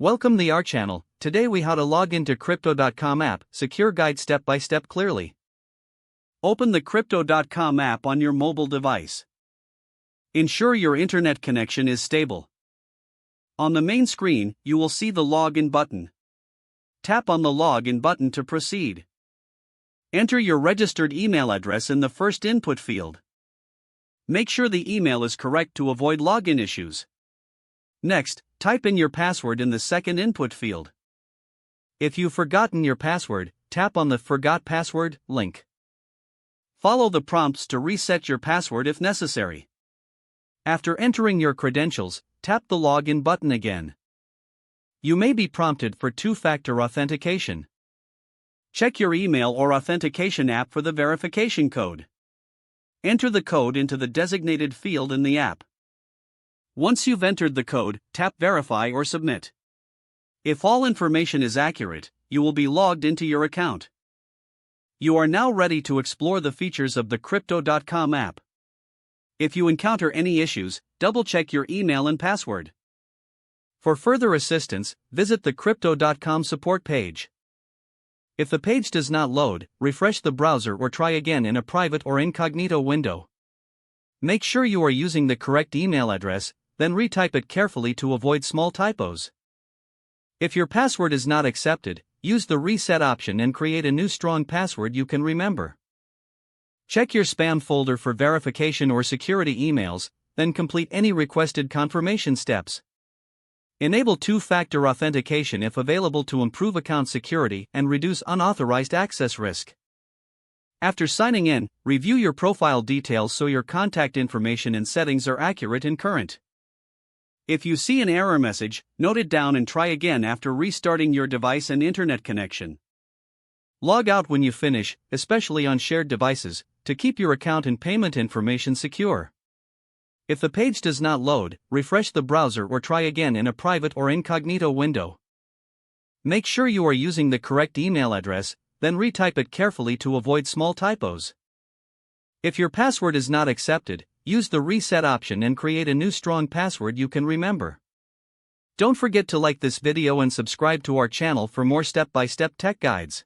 Welcome to our channel. Today we how to log into Crypto.com app, secure guide step by step clearly. Open the Crypto.com app on your mobile device. Ensure your internet connection is stable. On the main screen, you will see the login button. Tap on the login button to proceed. Enter your registered email address in the first input field. Make sure the email is correct to avoid login issues. Next, type in your password in the second input field. If you've forgotten your password, tap on the Forgot Password link. Follow the prompts to reset your password if necessary. After entering your credentials, tap the Login button again. You may be prompted for two-factor authentication. Check your email or authentication app for the verification code. Enter the code into the designated field in the app. Once you've entered the code, tap Verify or Submit. If all information is accurate, you will be logged into your account. You are now ready to explore the features of the Crypto.com app. If you encounter any issues, double-check your email and password. For further assistance, visit the Crypto.com support page. If the page does not load, refresh the browser or try again in a private or incognito window. Make sure you are using the correct email address, then retype it carefully to avoid small typos. If your password is not accepted, use the reset option and create a new strong password you can remember. Check your spam folder for verification or security emails, then complete any requested confirmation steps. Enable two-factor authentication if available to improve account security and reduce unauthorized access risk. After signing in, review your profile details so your contact information and settings are accurate and current. If you see an error message, note it down and try again after restarting your device and internet connection. Log out when you finish, especially on shared devices, to keep your account and payment information secure. If the page does not load, refresh the browser or try again in a private or incognito window. Make sure you are using the correct email address, then retype it carefully to avoid small typos. If your password is not accepted, use the reset option and create a new strong password you can remember. Don't forget to like this video and subscribe to our channel for more step-by-step tech guides.